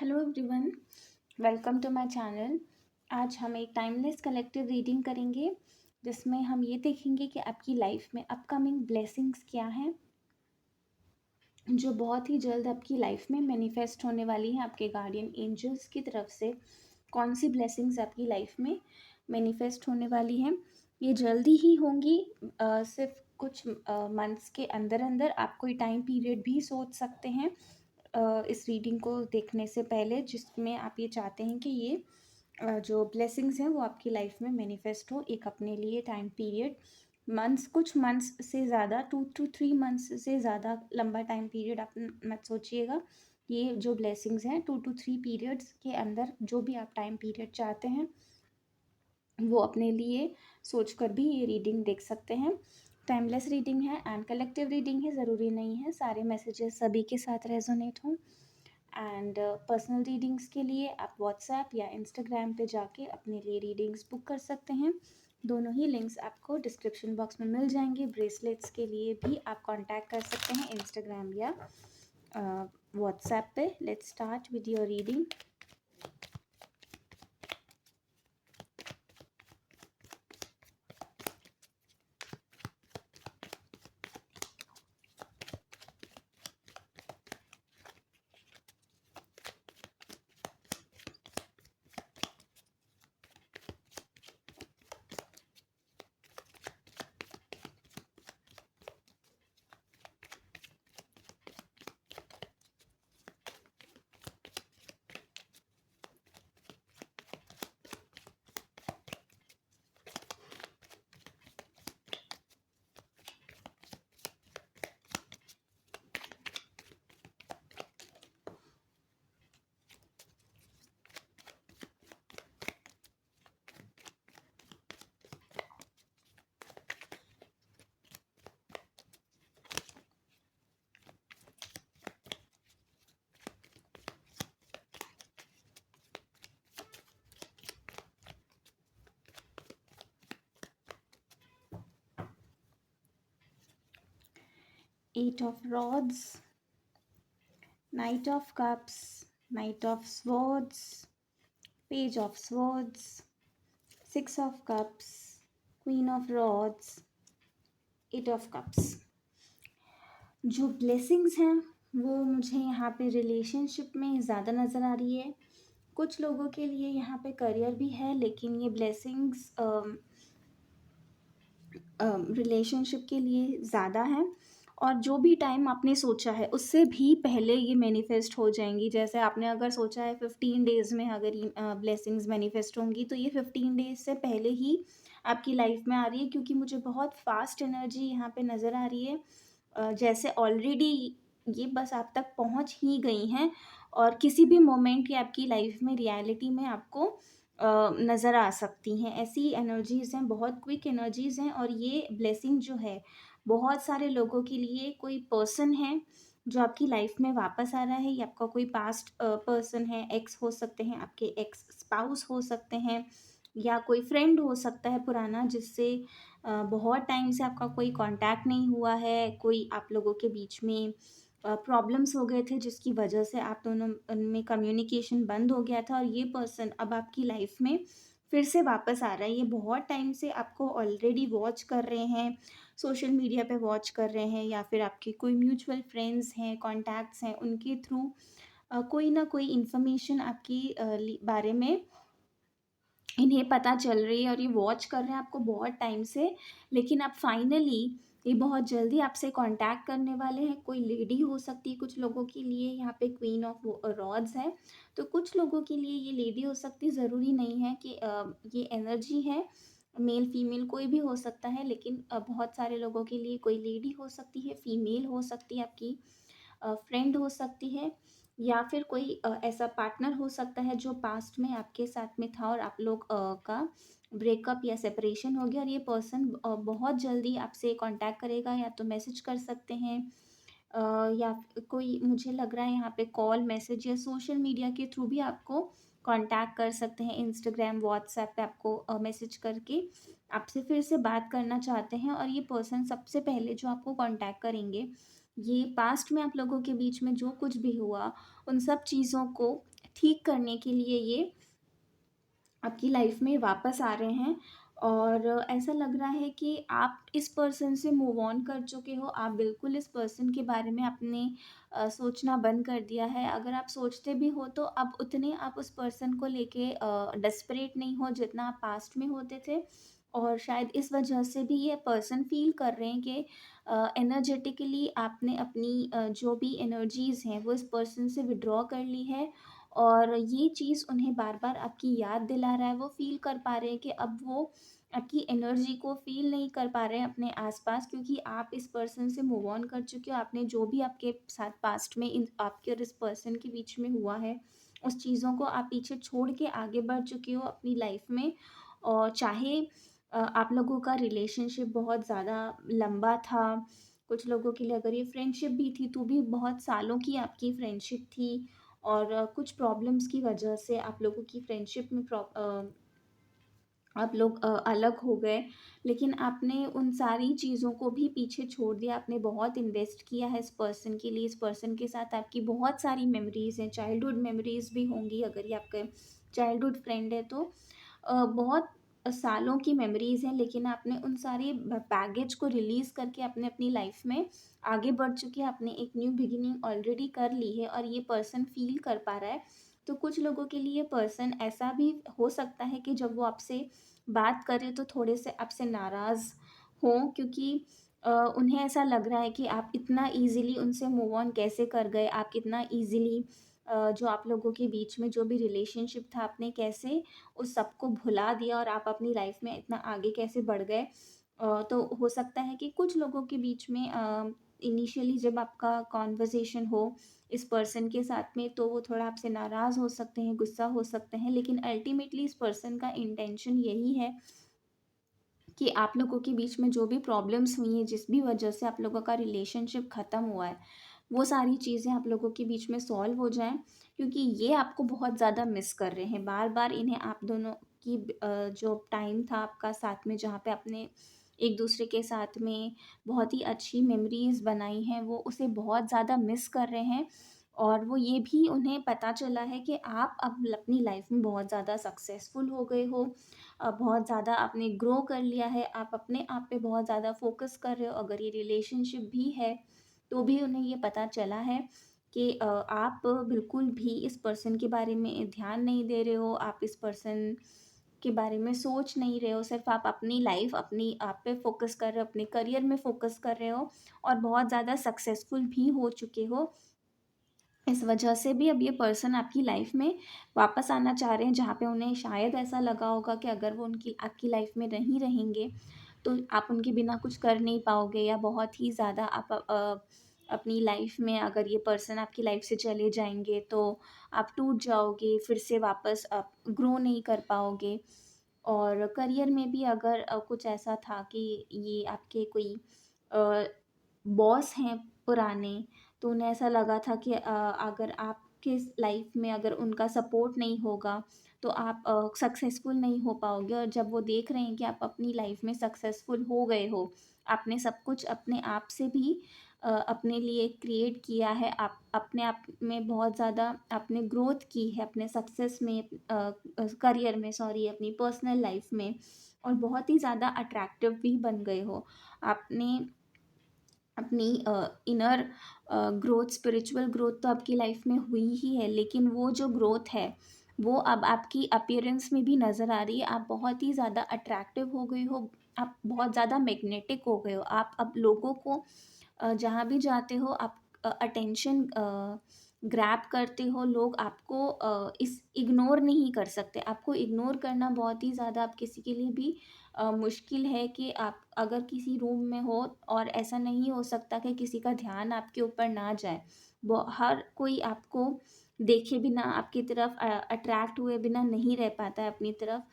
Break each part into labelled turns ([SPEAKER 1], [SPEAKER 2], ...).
[SPEAKER 1] Hello everyone, welcome to my channel. आज हम एक टाइमलेस कलेक्टिव रीडिंग करेंगे जिसमें हम ये देखेंगे कि आपकी लाइफ में अपकमिंग ब्लेसिंग्स क्या हैं जो बहुत ही जल्द आपकी लाइफ में मैनिफेस्ट होने वाली हैं आपके गार्डियन एंजल्स की तरफ से। कौन सी ब्लेसिंग्स आपकी लाइफ में मैनिफेस्ट होने वाली हैं, ये जल्दी ही होंगी। सिर्फ कुछ मंथ्स के अंदर अंदर आप कोई टाइम पीरियड भी सोच सकते हैं इस रीडिंग को देखने से पहले, जिसमें आप ये चाहते हैं कि ये जो ब्लेसिंग्स हैं वो आपकी लाइफ में मैनिफेस्ट हो। एक अपने लिए टाइम पीरियड मंथ्स, कुछ मंथ्स से ज़्यादा 2 to 3 मंथ्स से ज़्यादा लंबा टाइम पीरियड आप मत सोचिएगा। ये जो ब्लेसिंग्स हैं 2 to 3 पीरियड्स के अंदर जो भी आप टाइम पीरियड चाहते हैं वो अपने लिए सोच कर भी ये रीडिंग देख सकते हैं। टाइमलेस रीडिंग है एंड कलेक्टिव रीडिंग है, ज़रूरी नहीं है सारे मैसेजेस सभी के साथ रेजोनेट हों। एंड पर्सनल रीडिंग्स के लिए आप व्हाट्सएप या इंस्टाग्राम पे जाके अपने लिए रीडिंग्स बुक कर सकते हैं। दोनों ही लिंक्स आपको डिस्क्रिप्शन बॉक्स में मिल जाएंगे। ब्रेसलेट्स के लिए भी आप कांटेक्ट कर सकते हैं इंस्टाग्राम या व्हाट्सएप पे। Let's start with your reading. Eight of Rods, Knight of Cups, Knight of Swords, Page of Swords, Six of Cups, Queen of Rods, Eight of Cups। जो ब्लेसिंग्स हैं वो मुझे यहाँ पे रिलेशनशिप में ज़्यादा नज़र आ रही है। कुछ लोगों के लिए यहाँ पे करियर भी है, लेकिन ये ब्लेसिंग्स रिलेशनशिप के लिए ज़्यादा है। और जो भी टाइम आपने सोचा है उससे भी पहले ये मैनिफेस्ट हो जाएंगी। जैसे आपने अगर सोचा है 15 डेज़ में अगर ब्लेसिंग्स मैनिफेस्ट होंगी, तो ये 15 डेज़ से पहले ही आपकी लाइफ में आ रही है, क्योंकि मुझे बहुत फास्ट एनर्जी यहाँ पे नज़र आ रही है। जैसे ऑलरेडी ये बस आप तक पहुँच ही गई हैं और किसी भी मोमेंट की आपकी लाइफ में रियलिटी में आपको नज़र आ सकती हैं। ऐसी एनर्जीज़ हैं, बहुत क्विक एनर्जीज़ हैं। और ये ब्लेसिंग जो है बहुत सारे लोगों के लिए कोई पर्सन है जो आपकी लाइफ में वापस आ रहा है, या आपका कोई पास्ट पर्सन है, एक्स हो सकते हैं, आपके एक्स स्पाउस हो सकते हैं, या कोई फ्रेंड हो सकता है पुराना जिससे बहुत टाइम से आपका कोई कांटेक्ट नहीं हुआ है। कोई आप लोगों के बीच में प्रॉब्लम्स हो गए थे जिसकी वजह से आप दोनों में कम्युनिकेशन बंद हो गया था, और ये पर्सन अब आपकी लाइफ में फिर से वापस आ रहा है। ये बहुत टाइम से आपको ऑलरेडी वॉच कर रहे हैं, सोशल मीडिया पे वॉच कर रहे हैं, या फिर आपके कोई म्यूचुअल फ्रेंड्स हैं, कॉन्टैक्ट्स हैं, उनके थ्रू कोई ना कोई इन्फॉर्मेशन आपकी बारे में इन्हें पता चल रही है, और ये वॉच कर रहे हैं आपको बहुत टाइम से। लेकिन अब फाइनली ये बहुत जल्दी आपसे कांटेक्ट करने वाले हैं। कोई लेडी हो सकती है कुछ लोगों के लिए, यहाँ पे क्वीन ऑफ रॉड्स है, तो कुछ लोगों के लिए ये लेडी हो सकती है। ज़रूरी नहीं है कि ये एनर्जी है, मेल फीमेल कोई भी हो सकता है, लेकिन बहुत सारे लोगों के लिए कोई लेडी हो सकती है, फीमेल हो सकती है, आपकी फ्रेंड हो सकती है, या फिर कोई ऐसा पार्टनर हो सकता है जो पास्ट में आपके साथ में था और आप लोग का ब्रेकअप या सेपरेशन हो गया, और ये पर्सन बहुत जल्दी आपसे कांटेक्ट करेगा, या तो मैसेज कर सकते हैं या कोई, मुझे लग रहा है यहाँ पे कॉल, मैसेज या सोशल मीडिया के थ्रू भी आपको कांटेक्ट कर सकते हैं। इंस्टाग्राम, व्हाट्सएप पे आपको मैसेज करके आपसे फिर से बात करना चाहते हैं। और ये पर्सन सबसे पहले जो आपको कांटेक्ट करेंगे, ये पास्ट में आप लोगों के बीच में जो कुछ भी हुआ उन सब चीज़ों को ठीक करने के लिए ये आपकी लाइफ में वापस आ रहे हैं। और ऐसा लग रहा है कि आप इस पर्सन से मूव ऑन कर चुके हो, आप बिल्कुल इस पर्सन के बारे में आपने सोचना बंद कर दिया है। अगर आप सोचते भी हो तो अब उतने आप उस पर्सन को लेके डेस्परेट नहीं हो जितना आप पास्ट में होते थे। और शायद इस वजह से भी ये पर्सन फील कर रहे हैं कि एनर्जेटिकली आपने अपनी जो भी एनर्जीज़ हैं वो इस पर्सन से विड्रॉ कर ली है। और ये चीज़ उन्हें बार-बार आपकी याद दिला रहा है, वो फ़ील कर पा रहे हैं कि अब वो आपकी एनर्जी को फ़ील नहीं कर पा रहे हैं अपने आस-पास, क्योंकि आप इस पर्सन से मूव ऑन कर चुके हो। आपने जो भी आपके साथ पास्ट में इन आपके और इस पर्सन के बीच में हुआ है, उस चीज़ों को आप पीछे छोड़ के आगे बढ़ चुके हो अपनी लाइफ़ में। और चाहे आप लोगों का रिलेशनशिप बहुत ज़्यादा लंबा था, कुछ लोगों के लिए अगर ये फ्रेंडशिप भी थी, तो भी बहुत सालों की आपकी फ्रेंडशिप थी। और कुछ प्रॉब्लम्स की वजह से आप लोगों की फ्रेंडशिप में आप लोग अलग हो गए। लेकिन आपने उन सारी चीज़ों को भी पीछे छोड़ दिया, आपने बहुत इन्वेस्ट किया है इस पर्सन के लिए, इस पर्सन के साथ आपकी बहुत सारी मेमोरीज़ हैं, चाइल्डहुड मेमोरीज़ भी होंगी अगर ये आपका चाइल्डहुड फ्रेंड है तो। बहुत सालों की मेमोरीज़ हैं, लेकिन आपने उन सारी बैगेज को रिलीज़ करके आपने अपनी लाइफ में आगे बढ़ चुके हैं, आपने एक न्यू बिगिनिंग ऑलरेडी कर ली है और ये पर्सन फ़ील कर पा रहा है। तो कुछ लोगों के लिए पर्सन ऐसा भी हो सकता है कि जब वो आपसे बात करें तो थोड़े से आपसे नाराज़ हों, क्योंकि उन्हें ऐसा लग रहा है कि आप इतना ईज़िली उनसे मूव ऑन कैसे कर गए, आप कितना ईज़िली जो आप लोगों के बीच में जो भी रिलेशनशिप था आपने कैसे उस सबको भुला दिया और आप अपनी लाइफ में इतना आगे कैसे बढ़ गए। तो हो सकता है कि कुछ लोगों के बीच में इनिशियली जब आपका कॉन्वर्सेशन हो इस पर्सन के साथ में, तो वो थोड़ा आपसे नाराज़ हो सकते हैं, गुस्सा हो सकते हैं, लेकिन अल्टीमेटली इस पर्सन का इंटेंशन यही है कि आप लोगों के बीच में जो भी प्रॉब्लम्स हुई हैं, जिस भी वजह से आप लोगों का रिलेशनशिप ख़त्म हुआ है, वो सारी चीज़ें आप लोगों के बीच में सॉल्व हो जाएँ, क्योंकि ये आपको बहुत ज़्यादा मिस कर रहे हैं। बार-बार इन्हें आप दोनों की जो टाइम था आपका साथ में, जहाँ पे आपने एक-दूसरे के साथ में बहुत ही अच्छी मेमोरीज़ बनाई हैं, वो उसे बहुत ज़्यादा मिस कर रहे हैं। और वो ये भी उन्हें पता चला है कि आप अब अपनी लाइफ़ में बहुत ज़्यादा सक्सेसफुल हो गए हो। बहुत ज़्यादा आपने ग्रो कर लिया है, आप अपने आप पे बहुत ज़्यादा फ़ोकस कर रहे हो। अगर ये रिलेशनशिप भी है, तो भी उन्हें ये पता चला है कि आप बिल्कुल भी इस पर्सन के बारे में ध्यान नहीं दे रहे हो, आप इस पर्सन के बारे में सोच नहीं रहे हो, सिर्फ़ आप अपनी लाइफ़, अपनी आप पे फ़ोकस कर रहे हो, अपने करियर में फ़ोकस कर रहे हो और बहुत ज़्यादा सक्सेसफुल भी हो चुके हो। इस वजह से भी अब ये पर्सन आपकी लाइफ में वापस आना चाह रहे हैं, जहाँ पे उन्हें शायद ऐसा लगा होगा कि अगर वो उनकी आपकी लाइफ में नहीं रहेंगे, तो आप उनके बिना कुछ कर नहीं पाओगे, या बहुत ही ज़्यादा आप अपनी लाइफ में अगर ये पर्सन आपकी लाइफ से चले जाएँगे, तो आप टूट जाओगे, फिर से वापस आप ग्रो नहीं कर पाओगे। और करियर में भी अगर कुछ ऐसा था कि ये आपके कोई अ, बॉस हैं पुराने, तो उन्हें ऐसा लगा था कि अगर आपके लाइफ में अगर उनका सपोर्ट नहीं होगा, तो आप सक्सेसफुल नहीं हो पाओगे। और जब वो देख रहे हैं कि आप अपनी लाइफ में सक्सेसफुल हो गए हो, आपने सब कुछ अपने आप से भी अपने लिए क्रिएट किया है, आप अपने आप में बहुत ज़्यादा आपने ग्रोथ की है अपने सक्सेस में, करियर में, सॉरी, अपनी पर्सनल लाइफ में, और बहुत ही ज़्यादा अट्रैक्टिव भी बन गए हो। आपने अपनी इनर ग्रोथ, स्पिरिचुअल ग्रोथ तो आपकी लाइफ में हुई ही है, लेकिन वो जो ग्रोथ है, वो अब आपकी अपीयरेंस में भी नज़र आ रही है। आप बहुत ही ज़्यादा अट्रैक्टिव हो गए हो, आप बहुत ज़्यादा मैग्नेटिक हो गए हो। आप अब लोगों को जहाँ भी जाते हो आप अटेंशन ग्रैब करते हो, लोग आपको इस इग्नोर नहीं कर सकते। आपको इग्नोर करना बहुत ही ज़्यादा अब किसी के लिए भी मुश्किल है कि आप अगर किसी रूम में हो और ऐसा नहीं हो सकता कि किसी का ध्यान आपके ऊपर ना जाए। वो हर कोई आपको देखे बिना, आपकी तरफ अट्रैक्ट हुए बिना नहीं रह पाता है अपनी तरफ।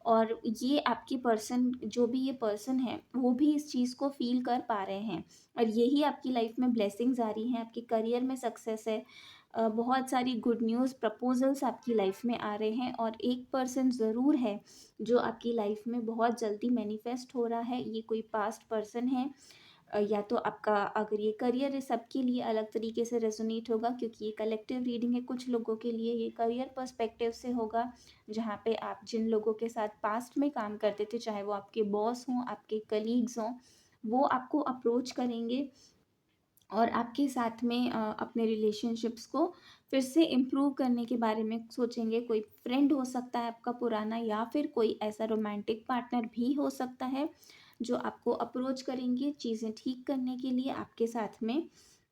[SPEAKER 1] और ये आपकी पर्सन, जो भी ये पर्सन है, वो भी इस चीज़ को फ़ील कर पा रहे हैं। और यही आपकी लाइफ में ब्लेसिंग्स आ रही हैं, आपके करियर में सक्सेस है। बहुत सारी गुड न्यूज़ प्रपोज़ल्स आपकी लाइफ में आ रहे हैं, और एक पर्सन ज़रूर है जो आपकी लाइफ में बहुत जल्दी मैनिफेस्ट हो रहा है। ये कोई पास्ट पर्सन है या तो आपका अगर ये करियर है सबके लिए अलग तरीके से रेजोनेट होगा, क्योंकि ये कलेक्टिव रीडिंग है। कुछ लोगों के लिए ये करियर पर्सपेक्टिव से होगा, जहाँ पे आप जिन लोगों के साथ पास्ट में काम करते थे, चाहे वो आपके बॉस हों, आपके कलीग्स हों, वो आपको अप्रोच करेंगे और आपके साथ में अपने रिलेशनशिप्स को फिर से इम्प्रूव करने के बारे में सोचेंगे। कोई फ्रेंड हो सकता है आपका पुराना, या फिर कोई ऐसा रोमांटिक पार्टनर भी हो सकता है जो आपको अप्रोच करेंगे चीज़ें ठीक करने के लिए आपके साथ में।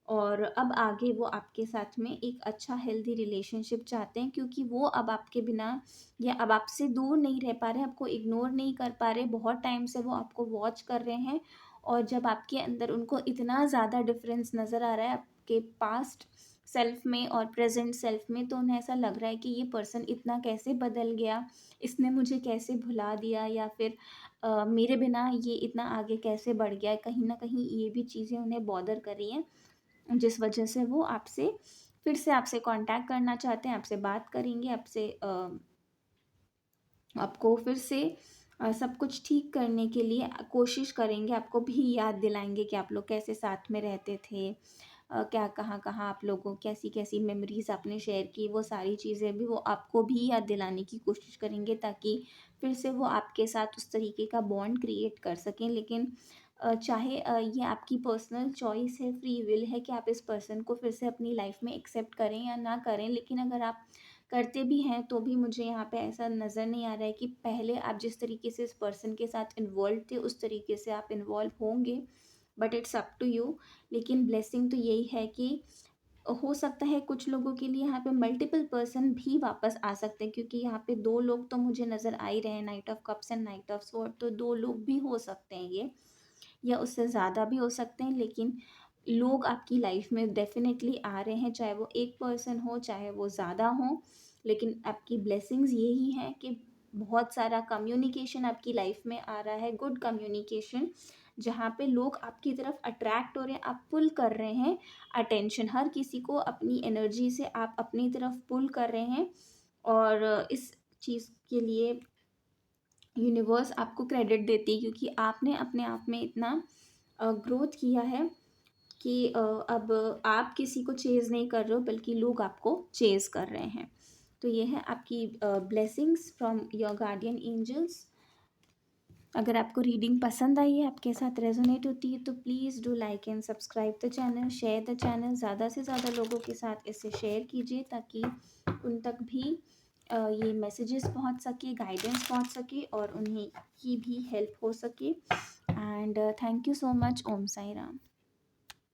[SPEAKER 1] और अब आगे वो आपके साथ में एक अच्छा हेल्दी रिलेशनशिप चाहते हैं, क्योंकि वो अब आपके बिना या अब आपसे दूर नहीं रह पा रहे, आपको इग्नोर नहीं कर पा रहे, बहुत टाइम से वो आपको वॉच कर रहे हैं। और जब आपके अंदर उनको इतना ज़्यादा डिफरेंस नज़र आ रहा है आपके पास्ट सेल्फ में और प्रेजेंट सेल्फ में, तो उन्हें ऐसा लग रहा है कि ये पर्सन इतना कैसे बदल गया, इसने मुझे कैसे भुला दिया, या फिर मेरे बिना ये इतना आगे कैसे बढ़ गया है। कहीं ना कहीं ये भी चीज़ें उन्हें बॉदर कर रही हैं, जिस वजह से वो आपसे फिर से आपसे कांटेक्ट करना चाहते हैं, आपसे बात करेंगे, आपसे आपको फिर से सब कुछ ठीक करने के लिए कोशिश करेंगे, आपको भी याद दिलाएँगे कि आप लोग कैसे साथ में रहते थे। क्या कहाँ-कहाँ आप लोगों कैसी-कैसी मेमोरीज़ आपने शेयर की, वो सारी चीज़ें भी वो आपको भी याद दिलाने की कोशिश करेंगे, ताकि फिर से वो आपके साथ उस तरीके का बॉन्ड क्रिएट कर सकें। लेकिन चाहे ये आपकी पर्सनल चॉइस है, फ्री विल है कि आप इस पर्सन को फिर से अपनी लाइफ़ में एक्सेप्ट करें या ना करें। लेकिन अगर आप करते भी हैं तो भी मुझे यहाँ पे ऐसा नज़र नहीं आ रहा है कि पहले आप जिस तरीके से इस पर्सन के साथ इन्वॉल्व थे उस तरीके से आप इन्वॉल्व होंगे, but it's up to you. लेकिन ब्लेसिंग तो यही है कि हो सकता है कुछ लोगों के लिए यहाँ पे मल्टीपल पर्सन भी वापस आ सकते हैं, क्योंकि यहाँ पे दो लोग तो मुझे नज़र आ ही रहे हैं, night of cups and night of sword, तो दो लोग भी हो सकते हैं ये, या उससे ज़्यादा भी हो सकते हैं। लेकिन लोग आपकी लाइफ में डेफ़िनेटली आ रहे हैं, चाहे वो एक पर्सन हो, चाहे वो ज़्यादा हों। लेकिन आपकी ब्लेसिंग्स यही हैं कि बहुत सारा कम्युनिकेशन आपकी लाइफ में आ रहा है, गुड कम्युनिकेशन, जहाँ पे लोग आपकी तरफ अट्रैक्ट हो रहे हैं, आप पुल कर रहे हैं अटेंशन, हर किसी को अपनी एनर्जी से आप अपनी तरफ पुल कर रहे हैं। और इस चीज़ के लिए यूनिवर्स आपको क्रेडिट देती है, क्योंकि आपने अपने आप में इतना ग्रोथ किया है कि अब आप किसी को चेज़ नहीं कर रहे हो, बल्कि लोग आपको चेज़ कर रहे हैं। तो ये है आपकी blessings from your guardian angels. अगर आपको रीडिंग पसंद आई है, आपके साथ रेजोनेट होती है, तो please do like and subscribe the channel, share the channel, ज़्यादा से ज़्यादा लोगों के साथ इसे शेयर कीजिए, ताकि उन तक भी ये मैसेजेस पहुंच सके, गाइडेंस पहुंच सके और उन्हें की भी हेल्प हो सके। And thank you so much. Om Sai Ram.